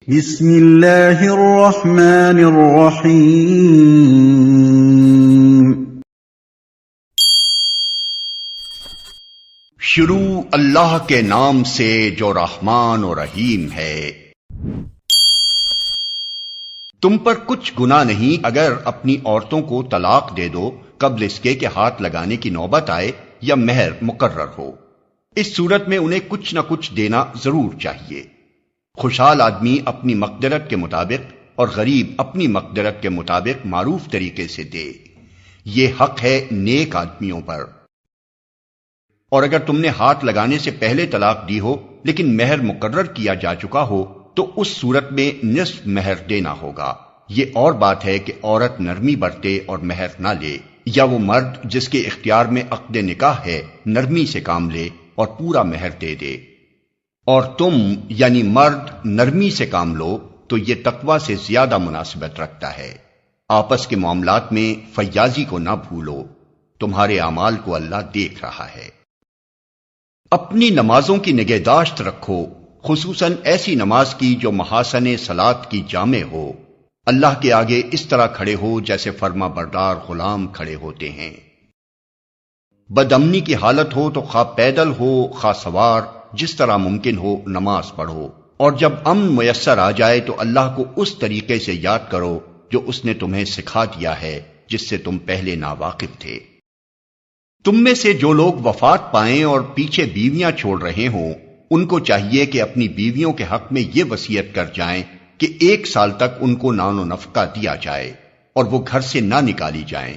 بسم اللہ الرحمن الرحیم۔ شروع اللہ کے نام سے جو رحمان و رحیم ہے۔ تم پر کچھ گناہ نہیں اگر اپنی عورتوں کو طلاق دے دو قبل اس کے کہ ہاتھ لگانے کی نوبت آئے یا مہر مقرر ہو۔ اس صورت میں انہیں کچھ نہ کچھ دینا ضرور چاہیے۔ خوشحال آدمی اپنی مقدرت کے مطابق اور غریب اپنی مقدرت کے مطابق معروف طریقے سے دے، یہ حق ہے نیک آدمیوں پر۔ اور اگر تم نے ہاتھ لگانے سے پہلے طلاق دی ہو لیکن مہر مقرر کیا جا چکا ہو تو اس صورت میں نصف مہر دینا ہوگا۔ یہ اور بات ہے کہ عورت نرمی برتے اور مہر نہ لے، یا وہ مرد جس کے اختیار میں عقد نکاح ہے نرمی سے کام لے اور پورا مہر دے دے۔ اور تم یعنی مرد نرمی سے کام لو تو یہ تقوی سے زیادہ مناسبت رکھتا ہے۔ آپس کے معاملات میں فیاضی کو نہ بھولو، تمہارے اعمال کو اللہ دیکھ رہا ہے۔ اپنی نمازوں کی نگہداشت رکھو، خصوصاً ایسی نماز کی جو محاسن صلاۃ کی جامع ہو۔ اللہ کے آگے اس طرح کھڑے ہو جیسے فرما بردار غلام کھڑے ہوتے ہیں۔ بد امنی کی حالت ہو تو خواہ پیدل ہو خواہ سوار، جس طرح ممکن ہو نماز پڑھو، اور جب امن میسر آ جائے تو اللہ کو اس طریقے سے یاد کرو جو اس نے تمہیں سکھا دیا ہے جس سے تم پہلے ناواقف تھے۔ تم میں سے جو لوگ وفات پائیں اور پیچھے بیویاں چھوڑ رہے ہوں، ان کو چاہیے کہ اپنی بیویوں کے حق میں یہ وصیت کر جائیں کہ 1 سال تک ان کو نان و نفقہ دیا جائے اور وہ گھر سے نہ نکالی جائیں۔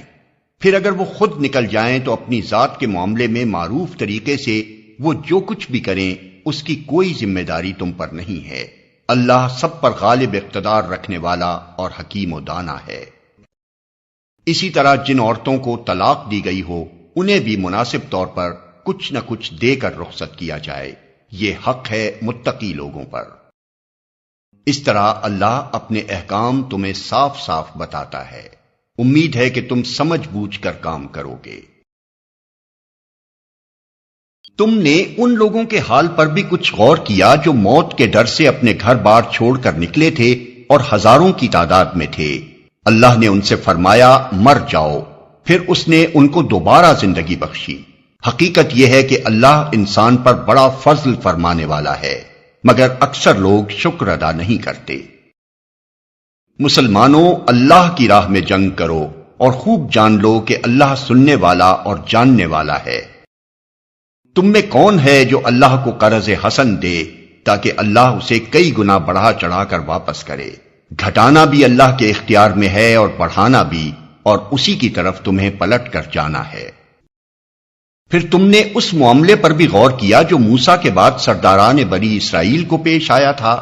پھر اگر وہ خود نکل جائیں تو اپنی ذات کے معاملے میں معروف طریقے سے وہ جو کچھ بھی کریں اس کی کوئی ذمہ داری تم پر نہیں ہے۔ اللہ سب پر غالب اقتدار رکھنے والا اور حکیم و دانا ہے۔ اسی طرح جن عورتوں کو طلاق دی گئی ہو انہیں بھی مناسب طور پر کچھ نہ کچھ دے کر رخصت کیا جائے، یہ حق ہے متقی لوگوں پر۔ اس طرح اللہ اپنے احکام تمہیں صاف صاف بتاتا ہے۔ امید ہے کہ تم سمجھ بوجھ کر کام کرو گے۔ تم نے ان لوگوں کے حال پر بھی کچھ غور کیا جو موت کے ڈر سے اپنے گھر بار چھوڑ کر نکلے تھے اور ہزاروں کی تعداد میں تھے۔ اللہ نے ان سے فرمایا مر جاؤ، پھر اس نے ان کو دوبارہ زندگی بخشی۔ حقیقت یہ ہے کہ اللہ انسان پر بڑا فضل فرمانے والا ہے، مگر اکثر لوگ شکر ادا نہیں کرتے۔ مسلمانوں، اللہ کی راہ میں جنگ کرو اور خوب جان لو کہ اللہ سننے والا اور جاننے والا ہے۔ تم میں کون ہے جو اللہ کو قرض حسن دے تاکہ اللہ اسے کئی گنا بڑھا چڑھا کر واپس کرے؟ گھٹانا بھی اللہ کے اختیار میں ہے اور بڑھانا بھی، اور اسی کی طرف تمہیں پلٹ کر جانا ہے۔ پھر تم نے اس معاملے پر بھی غور کیا جو موسیٰ کے بعد سرداران بنی اسرائیل کو پیش آیا تھا۔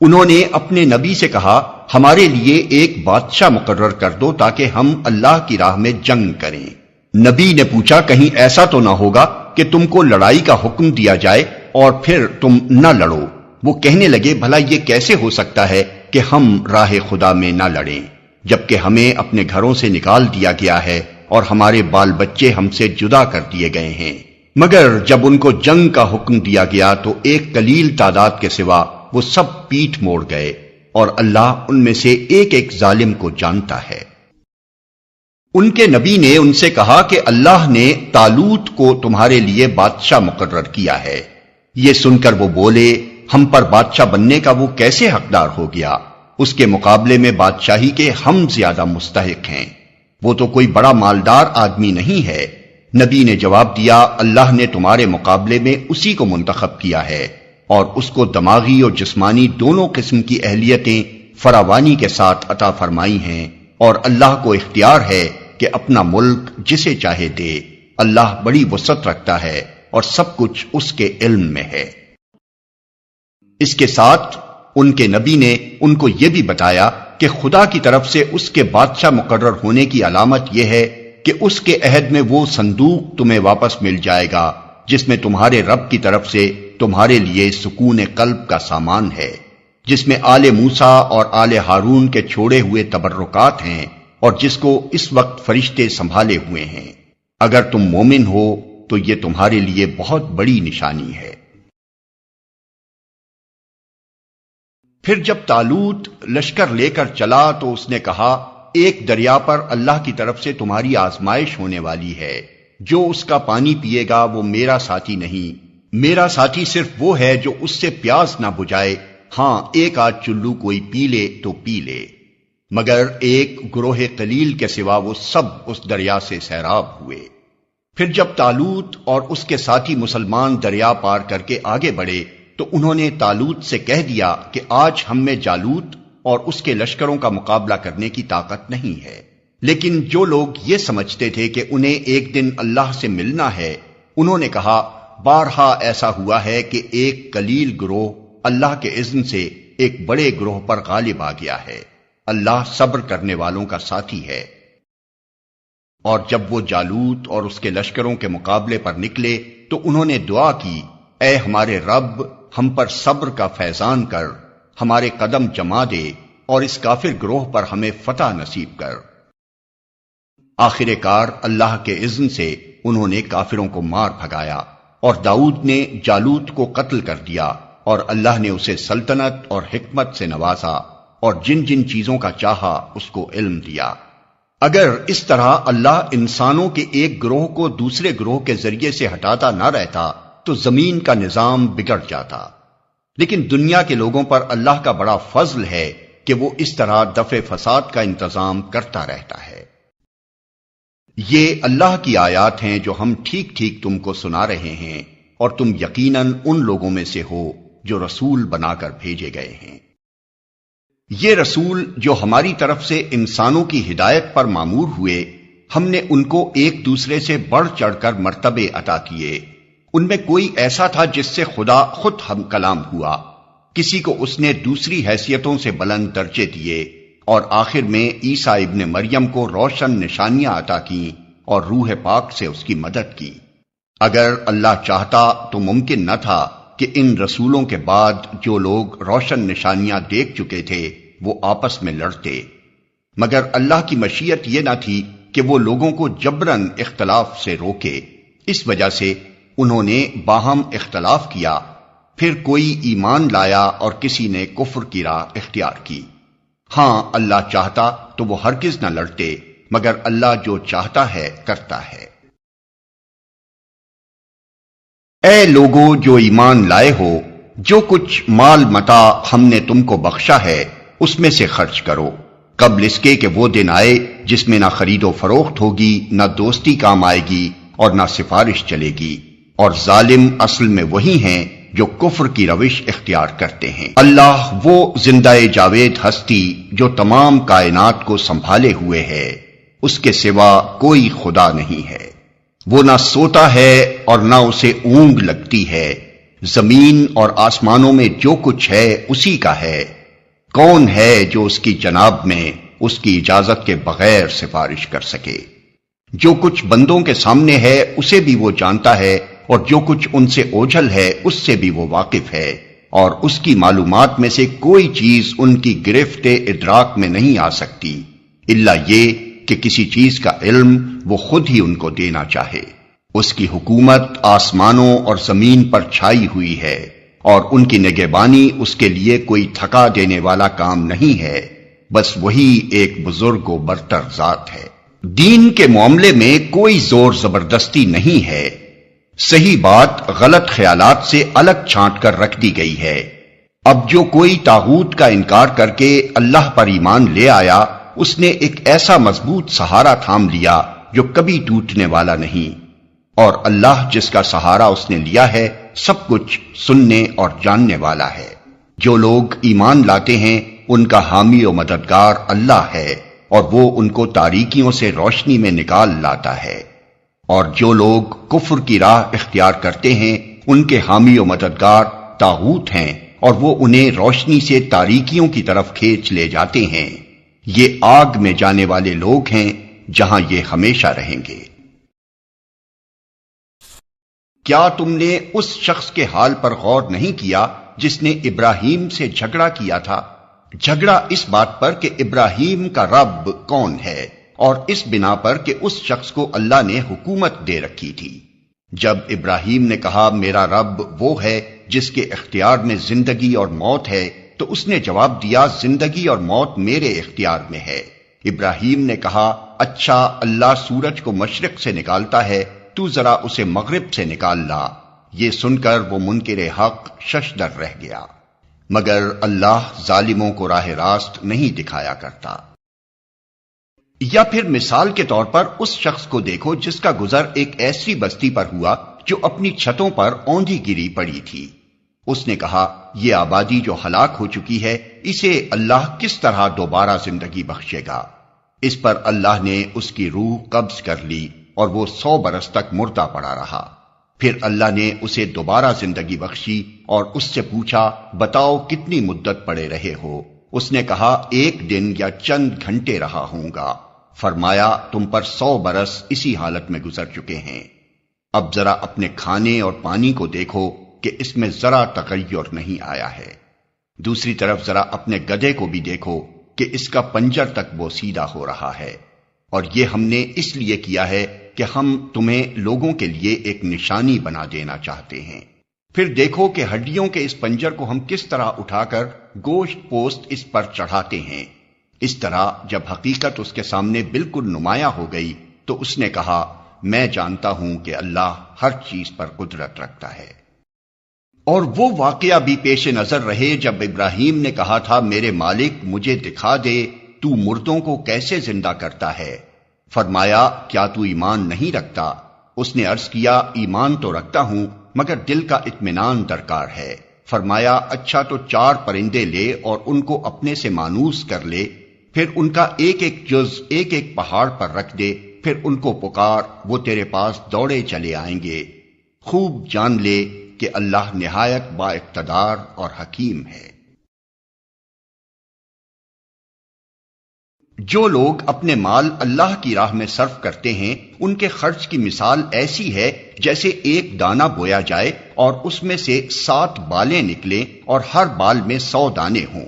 انہوں نے اپنے نبی سے کہا ہمارے لیے ایک بادشاہ مقرر کر دو تاکہ ہم اللہ کی راہ میں جنگ کریں۔ نبی نے پوچھا کہیں ایسا تو نہ ہوگا کہ تم کو لڑائی کا حکم دیا جائے اور پھر تم نہ لڑو؟ وہ کہنے لگے بھلا یہ کیسے ہو سکتا ہے کہ ہم راہ خدا میں نہ لڑیں جبکہ ہمیں اپنے گھروں سے نکال دیا گیا ہے اور ہمارے بال بچے ہم سے جدا کر دیے گئے ہیں؟ مگر جب ان کو جنگ کا حکم دیا گیا تو ایک قلیل تعداد کے سوا وہ سب پیٹھ موڑ گئے، اور اللہ ان میں سے ایک ایک ظالم کو جانتا ہے۔ ان کے نبی نے ان سے کہا کہ اللہ نے طالوت کو تمہارے لیے بادشاہ مقرر کیا ہے۔ یہ سن کر وہ بولے ہم پر بادشاہ بننے کا وہ کیسے حقدار ہو گیا؟ اس کے مقابلے میں بادشاہی کے ہم زیادہ مستحق ہیں، وہ تو کوئی بڑا مالدار آدمی نہیں ہے۔ نبی نے جواب دیا اللہ نے تمہارے مقابلے میں اسی کو منتخب کیا ہے، اور اس کو دماغی اور جسمانی دونوں قسم کی اہلیتیں فراوانی کے ساتھ عطا فرمائی ہیں، اور اللہ کو اختیار ہے کہ اپنا ملک جسے چاہے دے۔ اللہ بڑی وسعت رکھتا ہے اور سب کچھ اس کے علم میں ہے۔ اس کے ساتھ ان کے نبی نے ان کو یہ بھی بتایا کہ خدا کی طرف سے اس کے بادشاہ مقرر ہونے کی علامت یہ ہے کہ اس کے عہد میں وہ صندوق تمہیں واپس مل جائے گا جس میں تمہارے رب کی طرف سے تمہارے لیے سکون قلب کا سامان ہے، جس میں آل موسیٰ اور آل ہارون کے چھوڑے ہوئے تبرکات ہیں، اور جس کو اس وقت فرشتے سنبھالے ہوئے ہیں۔ اگر تم مومن ہو تو یہ تمہارے لیے بہت بڑی نشانی ہے۔ پھر جب طالوت لشکر لے کر چلا تو اس نے کہا، ایک دریا پر اللہ کی طرف سے تمہاری آزمائش ہونے والی ہے، جو اس کا پانی پیے گا وہ میرا ساتھی نہیں، میرا ساتھی صرف وہ ہے جو اس سے پیاس نہ بجھائے، ہاں ایک آدھ چلو کوئی پی لے تو پی لے، مگر ایک گروہ قلیل کے سوا وہ سب اس دریا سے سیراب ہوئے۔ پھر جب طالوت اور اس کے ساتھی مسلمان دریا پار کر کے آگے بڑھے تو انہوں نے طالوت سے کہہ دیا کہ آج ہم میں جالوت اور اس کے لشکروں کا مقابلہ کرنے کی طاقت نہیں ہے۔ لیکن جو لوگ یہ سمجھتے تھے کہ انہیں ایک دن اللہ سے ملنا ہے، انہوں نے کہا، بارہا ایسا ہوا ہے کہ ایک قلیل گروہ اللہ کے اذن سے ایک بڑے گروہ پر غالب آ گیا ہے، اللہ صبر کرنے والوں کا ساتھی ہے۔ اور جب وہ جالوت اور اس کے لشکروں کے مقابلے پر نکلے تو انہوں نے دعا کی، اے ہمارے رب، ہم پر صبر کا فیضان کر، ہمارے قدم جما دے اور اس کافر گروہ پر ہمیں فتح نصیب کر۔ آخر کار اللہ کے اذن سے انہوں نے کافروں کو مار بھگایا، اور داؤد نے جالوت کو قتل کر دیا، اور اللہ نے اسے سلطنت اور حکمت سے نوازا، اور جن جن چیزوں کا چاہا اس کو علم دیا۔ اگر اس طرح اللہ انسانوں کے ایک گروہ کو دوسرے گروہ کے ذریعے سے ہٹاتا نہ رہتا تو زمین کا نظام بگڑ جاتا، لیکن دنیا کے لوگوں پر اللہ کا بڑا فضل ہے کہ وہ اس طرح دفع فساد کا انتظام کرتا رہتا ہے۔ یہ اللہ کی آیات ہیں جو ہم ٹھیک ٹھیک تم کو سنا رہے ہیں، اور تم یقیناً ان لوگوں میں سے ہو جو رسول بنا کر بھیجے گئے ہیں۔ یہ رسول جو ہماری طرف سے انسانوں کی ہدایت پر مامور ہوئے، ہم نے ان کو ایک دوسرے سے بڑھ چڑھ کر مرتبے عطا کیے۔ ان میں کوئی ایسا تھا جس سے خدا خود ہم کلام ہوا، کسی کو اس نے دوسری حیثیتوں سے بلند درجے دیے، اور آخر میں عیسیٰ ابن مریم کو روشن نشانیاں عطا کی اور روح پاک سے اس کی مدد کی۔ اگر اللہ چاہتا تو ممکن نہ تھا کہ ان رسولوں کے بعد جو لوگ روشن نشانیاں دیکھ چکے تھے وہ آپس میں لڑتے، مگر اللہ کی مشیت یہ نہ تھی کہ وہ لوگوں کو جبراً اختلاف سے روکے، اس وجہ سے انہوں نے باہم اختلاف کیا، پھر کوئی ایمان لایا اور کسی نے کفر کی راہ اختیار کی۔ ہاں اللہ چاہتا تو وہ ہرگز نہ لڑتے، مگر اللہ جو چاہتا ہے کرتا ہے۔ اے لوگو جو ایمان لائے ہو، جو کچھ مال متاع ہم نے تم کو بخشا ہے اس میں سے خرچ کرو، قبل اس کے کہ وہ دن آئے جس میں نہ خرید و فروخت ہوگی، نہ دوستی کام آئے گی اور نہ سفارش چلے گی، اور ظالم اصل میں وہی ہیں جو کفر کی روش اختیار کرتے ہیں۔ اللہ وہ زندہ جاوید ہستی جو تمام کائنات کو سنبھالے ہوئے ہے، اس کے سوا کوئی خدا نہیں ہے، وہ نہ سوتا ہے اور نہ اسے اونگ لگتی ہے، زمین اور آسمانوں میں جو کچھ ہے اسی کا ہے، کون ہے جو اس کی جناب میں اس کی اجازت کے بغیر سفارش کر سکے؟ جو کچھ بندوں کے سامنے ہے اسے بھی وہ جانتا ہے، اور جو کچھ ان سے اوجھل ہے اس سے بھی وہ واقف ہے، اور اس کی معلومات میں سے کوئی چیز ان کی گرفت ادراک میں نہیں آ سکتی الا یہ کہ کسی چیز کا علم وہ خود ہی ان کو دینا چاہے۔ اس کی حکومت آسمانوں اور زمین پر چھائی ہوئی ہے، اور ان کی نگہبانی اس کے لیے کوئی تھکا دینے والا کام نہیں ہے، بس وہی ایک بزرگ و برتر ذات ہے۔ دین کے معاملے میں کوئی زور زبردستی نہیں ہے، صحیح بات غلط خیالات سے الگ چھانٹ کر رکھ دی گئی ہے۔ اب جو کوئی طاغوت کا انکار کر کے اللہ پر ایمان لے آیا، اس نے ایک ایسا مضبوط سہارا تھام لیا جو کبھی ٹوٹنے والا نہیں، اور اللہ جس کا سہارا اس نے لیا ہے سب کچھ سننے اور جاننے والا ہے۔ جو لوگ ایمان لاتے ہیں ان کا حامی و مددگار اللہ ہے، اور وہ ان کو تاریکیوں سے روشنی میں نکال لاتا ہے، اور جو لوگ کفر کی راہ اختیار کرتے ہیں ان کے حامی و مددگار طاغوت ہیں، اور وہ انہیں روشنی سے تاریکیوں کی طرف کھینچ لے جاتے ہیں۔ یہ آگ میں جانے والے لوگ ہیں جہاں یہ ہمیشہ رہیں گے۔ کیا تم نے اس شخص کے حال پر غور نہیں کیا جس نے ابراہیم سے جھگڑا کیا تھا؟ جھگڑا اس بات پر کہ ابراہیم کا رب کون ہے، اور اس بنا پر کہ اس شخص کو اللہ نے حکومت دے رکھی تھی۔ جب ابراہیم نے کہا میرا رب وہ ہے جس کے اختیار میں زندگی اور موت ہے، تو اس نے جواب دیا زندگی اور موت میرے اختیار میں ہے۔ ابراہیم نے کہا اچھا اللہ سورج کو مشرق سے نکالتا ہے، تو ذرا اسے مغرب سے نکال لا۔ یہ سن کر وہ منکر حق ششدر رہ گیا، مگر اللہ ظالموں کو راہ راست نہیں دکھایا کرتا۔ یا پھر مثال کے طور پر اس شخص کو دیکھو جس کا گزر ایک ایسی بستی پر ہوا جو اپنی چھتوں پر اوندھی گری پڑی تھی۔ اس نے کہا یہ آبادی جو ہلاک ہو چکی ہے اسے اللہ کس طرح دوبارہ زندگی بخشے گا؟ اس پر اللہ نے اس کی روح قبض کر لی اور وہ 100 برس تک مردہ پڑا رہا۔ پھر اللہ نے اسے دوبارہ زندگی بخشی اور اس سے پوچھا بتاؤ کتنی مدت پڑے رہے ہو؟ اس نے کہا 1 دن یا چند گھنٹے رہا ہوں گا۔ فرمایا تم پر 100 برس اسی حالت میں گزر چکے ہیں۔ اب ذرا اپنے کھانے اور پانی کو دیکھو کہ اس میں ذرا تغیر نہیں آیا ہے۔ دوسری طرف ذرا اپنے گدھے کو بھی دیکھو کہ اس کا پنجر تک وہ سیدھا ہو رہا ہے، اور یہ ہم نے اس لیے کیا ہے کہ ہم تمہیں لوگوں کے لیے ایک نشانی بنا دینا چاہتے ہیں۔ پھر دیکھو کہ ہڈیوں کے اس پنجر کو ہم کس طرح اٹھا کر گوشت پوست اس پر چڑھاتے ہیں۔ اس طرح جب حقیقت اس کے سامنے بالکل نمایاں ہو گئی تو اس نے کہا میں جانتا ہوں کہ اللہ ہر چیز پر قدرت رکھتا ہے۔ اور وہ واقعہ بھی پیش نظر رہے جب ابراہیم نے کہا تھا میرے مالک مجھے دکھا دے تو مردوں کو کیسے زندہ کرتا ہے۔ فرمایا کیا تو ایمان نہیں رکھتا؟ اس نے عرض کیا ایمان تو رکھتا ہوں مگر دل کا اطمینان درکار ہے۔ فرمایا اچھا تو 4 پرندے لے اور ان کو اپنے سے مانوس کر لے، پھر ان کا ایک ایک جز ایک ایک پہاڑ پر رکھ دے، پھر ان کو پکار، وہ تیرے پاس دوڑے چلے آئیں گے۔ خوب جان لے کہ اللہ نہایت با اقتدار اور حکیم ہے۔ جو لوگ اپنے مال اللہ کی راہ میں صرف کرتے ہیں ان کے خرچ کی مثال ایسی ہے جیسے ایک دانہ بویا جائے اور اس میں سے 7 بالیں نکلیں اور ہر بال میں 100 دانے ہوں۔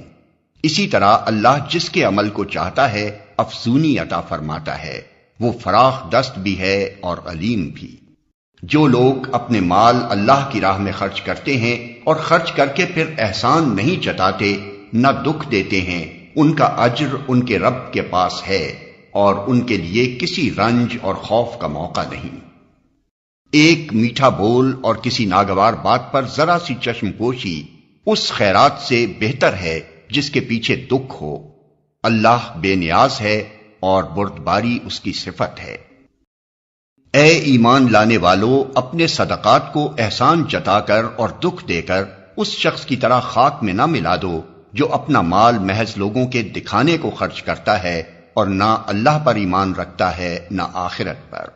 اسی طرح اللہ جس کے عمل کو چاہتا ہے افزونی عطا فرماتا ہے، وہ فراخ دست بھی ہے اور علیم بھی۔ جو لوگ اپنے مال اللہ کی راہ میں خرچ کرتے ہیں اور خرچ کر کے پھر احسان نہیں جتاتے نہ دکھ دیتے ہیں، ان کا اجر ان کے رب کے پاس ہے اور ان کے لیے کسی رنج اور خوف کا موقع نہیں۔ ایک میٹھا بول اور کسی ناگوار بات پر ذرا سی چشم پوشی اس خیرات سے بہتر ہے جس کے پیچھے دکھ ہو۔ اللہ بے نیاز ہے اور بردباری اس کی صفت ہے۔ اے ایمان لانے والو اپنے صدقات کو احسان جتا کر اور دکھ دے کر اس شخص کی طرح خاک میں نہ ملا دو جو اپنا مال محض لوگوں کے دکھانے کو خرچ کرتا ہے اور نہ اللہ پر ایمان رکھتا ہے نہ آخرت پر۔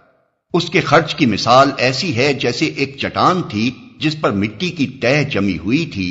اس کے خرچ کی مثال ایسی ہے جیسے ایک چٹان تھی جس پر مٹی کی تہ جمی ہوئی تھی،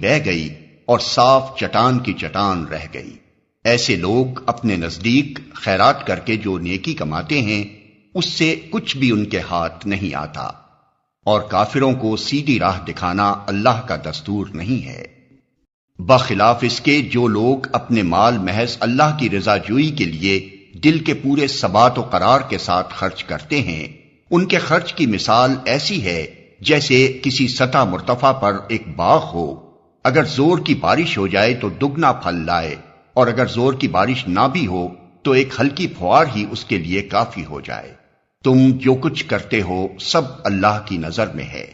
بہہ گئی اور صاف چٹان کی چٹان رہ گئی۔ ایسے لوگ اپنے نزدیک خیرات کر کے جو نیکی کماتے ہیں اس سے کچھ بھی ان کے ہاتھ نہیں آتا، اور کافروں کو سیدھی راہ دکھانا اللہ کا دستور نہیں ہے۔ بخلاف اس کے جو لوگ اپنے مال محض اللہ کی رضا جوئی کے لیے دل کے پورے ثبات و قرار کے ساتھ خرچ کرتے ہیں، ان کے خرچ کی مثال ایسی ہے جیسے کسی سطح مرتفع پر ایک باغ ہو، اگر زور کی بارش ہو جائے تو دگنا پھل لائے، اور اگر زور کی بارش نہ بھی ہو تو ایک ہلکی پھوار ہی اس کے لیے کافی ہو جائے۔ تم جو کچھ کرتے ہو سب اللہ کی نظر میں ہے۔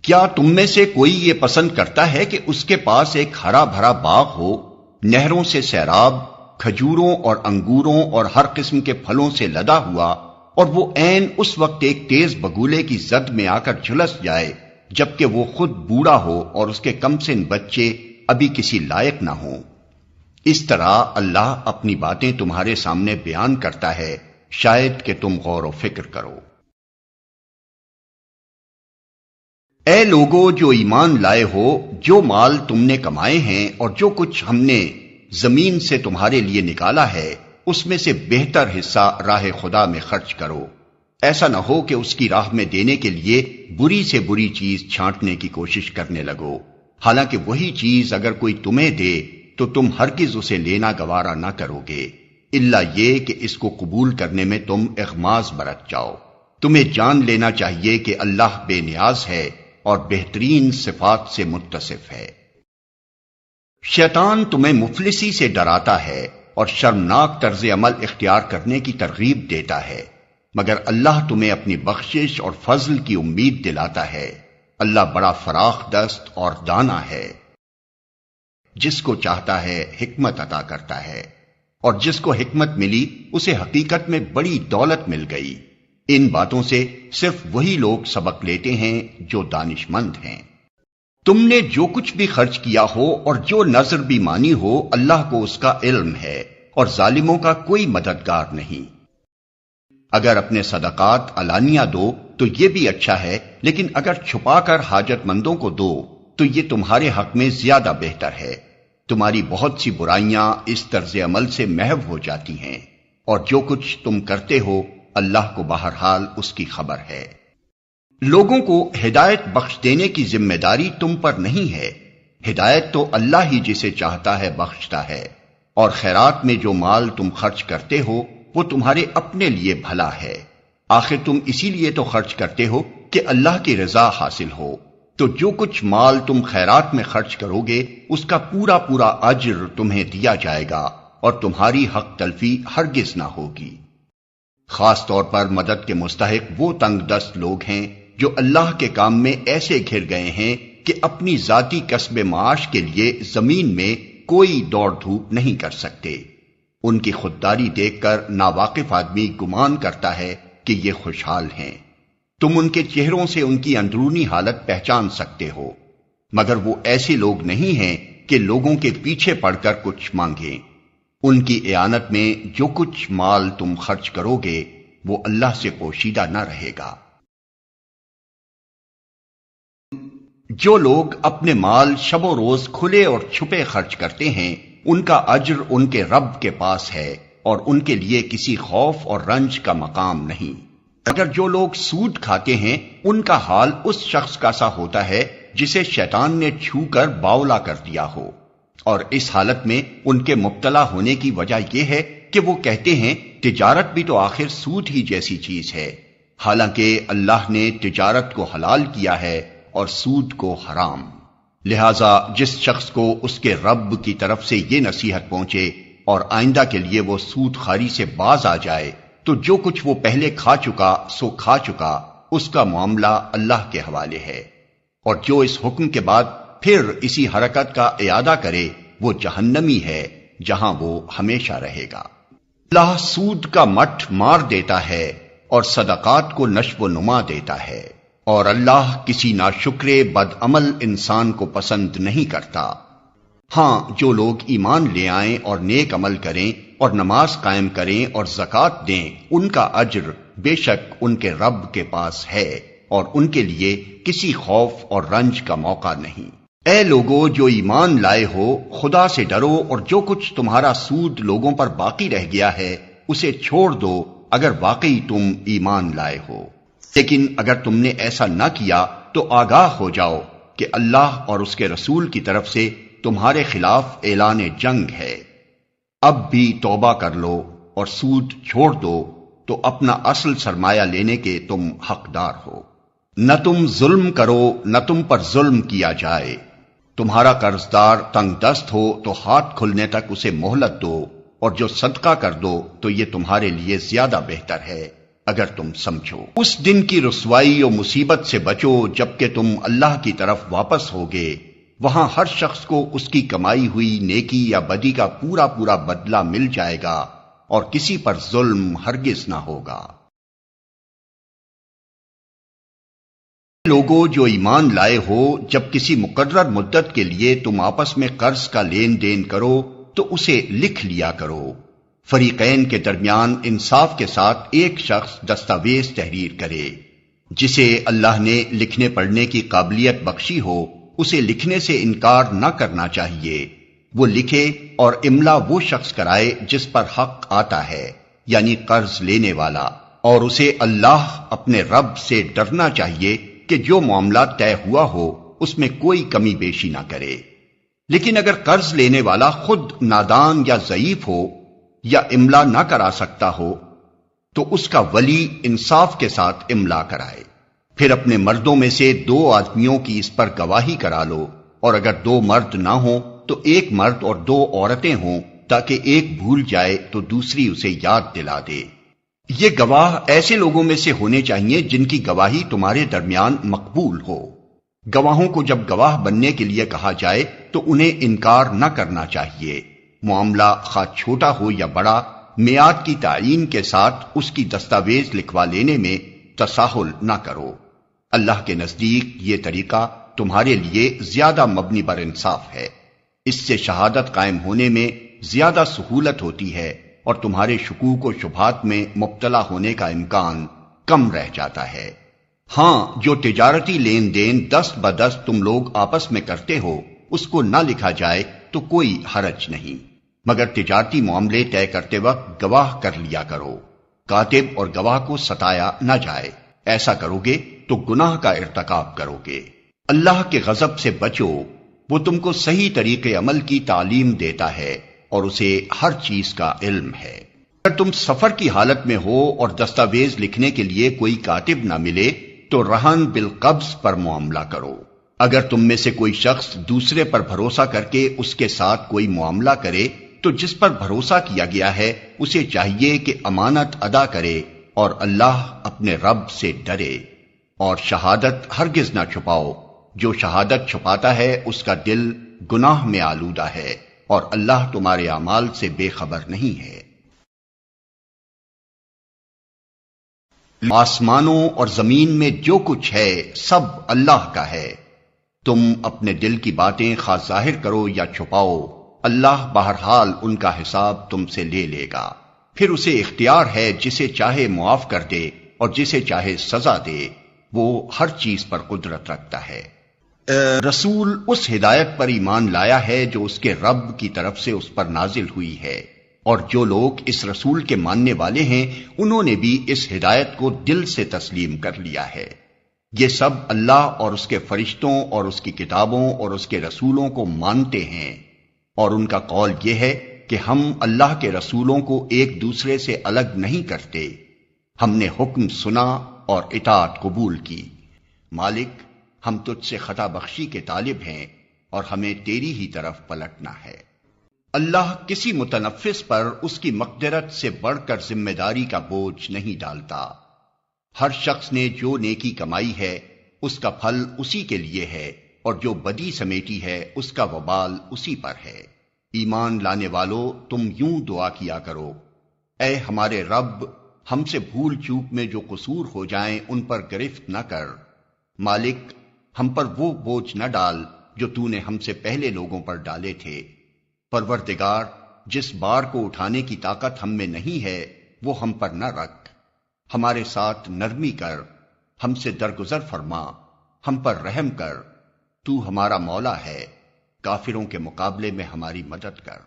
کیا تم میں سے کوئی یہ پسند کرتا ہے کہ اس کے پاس ایک ہرا بھرا باغ ہو، نہروں سے سیراب، کھجوروں اور انگوروں اور ہر قسم کے پھلوں سے لدا ہوا، اور وہ عین اس وقت ایک تیز بگولے کی زد میں آ کر جھلس جائے جبکہ وہ خود بوڑھا ہو اور اس کے کم سن بچے ابھی کسی لائق نہ ہوں؟ اس طرح اللہ اپنی باتیں تمہارے سامنے بیان کرتا ہے، شاید کہ تم غور و فکر کرو۔ اے لوگو جو ایمان لائے ہو، جو مال تم نے کمائے ہیں اور جو کچھ ہم نے زمین سے تمہارے لیے نکالا ہے اس میں سے بہتر حصہ راہ خدا میں خرچ کرو۔ ایسا نہ ہو کہ اس کی راہ میں دینے کے لیے بری سے بری چیز چھانٹنے کی کوشش کرنے لگو، حالانکہ وہی چیز اگر کوئی تمہیں دے تو تم ہرگز اسے لینا گوارا نہ کرو گے، الا یہ کہ اس کو قبول کرنے میں تم اغماض برت جاؤ۔ تمہیں جان لینا چاہیے کہ اللہ بے نیاز ہے اور بہترین صفات سے متصف ہے۔ شیطان تمہیں مفلسی سے ڈراتا ہے اور شرمناک طرز عمل اختیار کرنے کی ترغیب دیتا ہے، مگر اللہ تمہیں اپنی بخشش اور فضل کی امید دلاتا ہے۔ اللہ بڑا فراخ دست اور دانا ہے، جس کو چاہتا ہے حکمت عطا کرتا ہے، اور جس کو حکمت ملی اسے حقیقت میں بڑی دولت مل گئی۔ ان باتوں سے صرف وہی لوگ سبق لیتے ہیں جو دانش مند ہیں۔ تم نے جو کچھ بھی خرچ کیا ہو اور جو نذر بھی مانی ہو، اللہ کو اس کا علم ہے اور ظالموں کا کوئی مددگار نہیں۔ اگر اپنے صدقات علانیہ دو تو یہ بھی اچھا ہے، لیکن اگر چھپا کر حاجت مندوں کو دو تو یہ تمہارے حق میں زیادہ بہتر ہے۔ تمہاری بہت سی برائیاں اس طرز عمل سے محو ہو جاتی ہیں، اور جو کچھ تم کرتے ہو اللہ کو بہرحال اس کی خبر ہے۔ لوگوں کو ہدایت بخش دینے کی ذمہ داری تم پر نہیں ہے، ہدایت تو اللہ ہی جسے چاہتا ہے بخشتا ہے، اور خیرات میں جو مال تم خرچ کرتے ہو وہ تمہارے اپنے لیے بھلا ہے۔ آخر تم اسی لیے تو خرچ کرتے ہو کہ اللہ کی رضا حاصل ہو، تو جو کچھ مال تم خیرات میں خرچ کرو گے اس کا پورا پورا اجر تمہیں دیا جائے گا، اور تمہاری حق تلفی ہرگز نہ ہوگی۔ خاص طور پر مدد کے مستحق وہ تنگ دست لوگ ہیں جو اللہ کے کام میں ایسے گھر گئے ہیں کہ اپنی ذاتی کسب معاش کے لیے زمین میں کوئی دوڑ دھوپ نہیں کر سکتے۔ ان کی خودداری دیکھ کر ناواقف آدمی گمان کرتا ہے کہ یہ خوشحال ہیں۔ تم ان کے چہروں سے ان کی اندرونی حالت پہچان سکتے ہو، مگر وہ ایسے لوگ نہیں ہیں کہ لوگوں کے پیچھے پڑ کر کچھ مانگیں۔ ان کی اعانت میں جو کچھ مال تم خرچ کرو گے وہ اللہ سے پوشیدہ نہ رہے گا۔ جو لوگ اپنے مال شب و روز کھلے اور چھپے خرچ کرتے ہیں ان کا اجر ان کے رب کے پاس ہے، اور ان کے لیے کسی خوف اور رنج کا مقام نہیں۔ اگر جو لوگ سود کھاتے ہیں ان کا حال اس شخص کا سا ہوتا ہے جسے شیطان نے چھو کر باولا کر دیا ہو، اور اس حالت میں ان کے مبتلا ہونے کی وجہ یہ ہے کہ وہ کہتے ہیں تجارت بھی تو آخر سود ہی جیسی چیز ہے، حالانکہ اللہ نے تجارت کو حلال کیا ہے اور سود کو حرام۔ لہذا جس شخص کو اس کے رب کی طرف سے یہ نصیحت پہنچے اور آئندہ کے لیے وہ سود خواری سے باز آ جائے تو جو کچھ وہ پہلے کھا چکا سو کھا چکا، اس کا معاملہ اللہ کے حوالے ہے، اور جو اس حکم کے بعد پھر اسی حرکت کا اعادہ کرے وہ جہنمی ہے جہاں وہ ہمیشہ رہے گا۔ اللہ سود کا مٹھ مار دیتا ہے اور صدقات کو نشو و نما دیتا ہے، اور اللہ کسی ناشکرے بد عمل انسان کو پسند نہیں کرتا۔ ہاں، جو لوگ ایمان لے آئیں اور نیک عمل کریں اور نماز قائم کریں اور زکوٰۃ دیں ان کا اجر بے شک ان کے رب کے پاس ہے، اور ان کے لیے کسی خوف اور رنج کا موقع نہیں۔ اے لوگو جو ایمان لائے ہو، خدا سے ڈرو اور جو کچھ تمہارا سود لوگوں پر باقی رہ گیا ہے اسے چھوڑ دو اگر واقعی تم ایمان لائے ہو۔ لیکن اگر تم نے ایسا نہ کیا تو آگاہ ہو جاؤ کہ اللہ اور اس کے رسول کی طرف سے تمہارے خلاف اعلان جنگ ہے۔ اب بھی توبہ کر لو اور سود چھوڑ دو تو اپنا اصل سرمایہ لینے کے تم حقدار ہو۔ نہ تم ظلم کرو نہ تم پر ظلم کیا جائے۔ تمہارا قرضدار تنگ دست ہو تو ہاتھ کھلنے تک اسے مہلت دو، اور جو صدقہ کر دو تو یہ تمہارے لیے زیادہ بہتر ہے اگر تم سمجھو۔ اس دن کی رسوائی و مصیبت سے بچو جبکہ تم اللہ کی طرف واپس ہوگے، وہاں ہر شخص کو اس کی کمائی ہوئی نیکی یا بدی کا پورا پورا بدلہ مل جائے گا، اور کسی پر ظلم ہرگز نہ ہوگا۔ لوگوں جو ایمان لائے ہو، جب کسی مقرر مدت کے لیے تم آپس میں قرض کا لین دین کرو تو اسے لکھ لیا کرو۔ فریقین کے درمیان انصاف کے ساتھ ایک شخص دستاویز تحریر کرے۔ جسے اللہ نے لکھنے پڑھنے کی قابلیت بخشی ہو اسے لکھنے سے انکار نہ کرنا چاہیے۔ وہ لکھے اور املا وہ شخص کرائے جس پر حق آتا ہے، یعنی قرض لینے والا، اور اسے اللہ اپنے رب سے ڈرنا چاہیے کہ جو معاملہ طے ہوا ہو اس میں کوئی کمی بیشی نہ کرے۔ لیکن اگر قرض لینے والا خود نادان یا ضعیف ہو یا املا نہ کرا سکتا ہو تو اس کا ولی انصاف کے ساتھ املا کرائے۔ پھر اپنے مردوں میں سے 2 آدمیوں کی اس پر گواہی کرا لو، اور اگر 2 مرد نہ ہوں تو 1 مرد اور 2 عورتیں ہوں، تاکہ ایک بھول جائے تو دوسری اسے یاد دلا دے۔ یہ گواہ ایسے لوگوں میں سے ہونے چاہیے جن کی گواہی تمہارے درمیان مقبول ہو۔ گواہوں کو جب گواہ بننے کے لیے کہا جائے تو انہیں انکار نہ کرنا چاہیے۔ معاملہ خواہ چھوٹا ہو یا بڑا، میعاد کی تعیین کے ساتھ اس کی دستاویز لکھوا لینے میں تساہل نہ کرو۔ اللہ کے نزدیک یہ طریقہ تمہارے لیے زیادہ مبنی بر انصاف ہے۔ اس سے شہادت قائم ہونے میں زیادہ سہولت ہوتی ہے اور تمہارے شکوک و شبہات میں مبتلا ہونے کا امکان کم رہ جاتا ہے۔ ہاں، جو تجارتی لین دین دست بدست تم لوگ آپس میں کرتے ہو، اس کو نہ لکھا جائے تو کوئی حرج نہیں، مگر تجارتی معاملے طے کرتے وقت گواہ کر لیا کرو۔ کاتب اور گواہ کو ستایا نہ جائے، ایسا کرو گے تو گناہ کا ارتکاب کرو گے۔ اللہ کے غضب سے بچو، وہ تم کو صحیح طریقے عمل کی تعلیم دیتا ہے اور اسے ہر چیز کا علم ہے۔ اگر تم سفر کی حالت میں ہو اور دستاویز لکھنے کے لیے کوئی کاتب نہ ملے تو رہن بالقبض پر معاملہ کرو۔ اگر تم میں سے کوئی شخص دوسرے پر بھروسہ کر کے اس کے ساتھ کوئی معاملہ کرے تو جس پر بھروسہ کیا گیا ہے اسے چاہیے کہ امانت ادا کرے اور اللہ اپنے رب سے ڈرے، اور شہادت ہرگز نہ چھپاؤ۔ جو شہادت چھپاتا ہے اس کا دل گناہ میں آلودہ ہے، اور اللہ تمہارے اعمال سے بے خبر نہیں ہے۔ آسمانوں اور زمین میں جو کچھ ہے سب اللہ کا ہے۔ تم اپنے دل کی باتیں خواہ ظاہر کرو یا چھپاؤ، اللہ بہرحال ان کا حساب تم سے لے لے گا۔ پھر اسے اختیار ہے جسے چاہے معاف کر دے اور جسے چاہے سزا دے، وہ ہر چیز پر قدرت رکھتا ہے۔ رسول اس ہدایت پر ایمان لایا ہے جو اس کے رب کی طرف سے اس پر نازل ہوئی ہے، اور جو لوگ اس رسول کے ماننے والے ہیں انہوں نے بھی اس ہدایت کو دل سے تسلیم کر لیا ہے۔ یہ سب اللہ اور اس کے فرشتوں اور اس کی کتابوں اور اس کے رسولوں کو مانتے ہیں، اور ان کا قول یہ ہے کہ ہم اللہ کے رسولوں کو ایک دوسرے سے الگ نہیں کرتے، ہم نے حکم سنا اور اطاعت قبول کی۔ مالک، ہم تجھ سے خطا بخشی کے طالب ہیں اور ہمیں تیری ہی طرف پلٹنا ہے۔ اللہ کسی متنفس پر اس کی مقدرت سے بڑھ کر ذمہ داری کا بوجھ نہیں ڈالتا۔ ہر شخص نے جو نیکی کمائی ہے اس کا پھل اسی کے لیے ہے، اور جو بدی سمیٹی ہے اس کا وبال اسی پر ہے۔ ایمان لانے والو، تم یوں دعا کیا کرو: اے ہمارے رب، ہم سے بھول چوک میں جو قصور ہو جائیں ان پر گرفت نہ کر۔ مالک، ہم پر وہ بوجھ نہ ڈال جو تو نے ہم سے پہلے لوگوں پر ڈالے تھے۔ پروردگار، جس بار کو اٹھانے کی طاقت ہم میں نہیں ہے وہ ہم پر نہ رکھ، ہمارے ساتھ نرمی کر، ہم سے درگزر فرما، ہم پر رحم کر، تو ہمارا مولا ہے، کافروں کے مقابلے میں ہماری مدد کر۔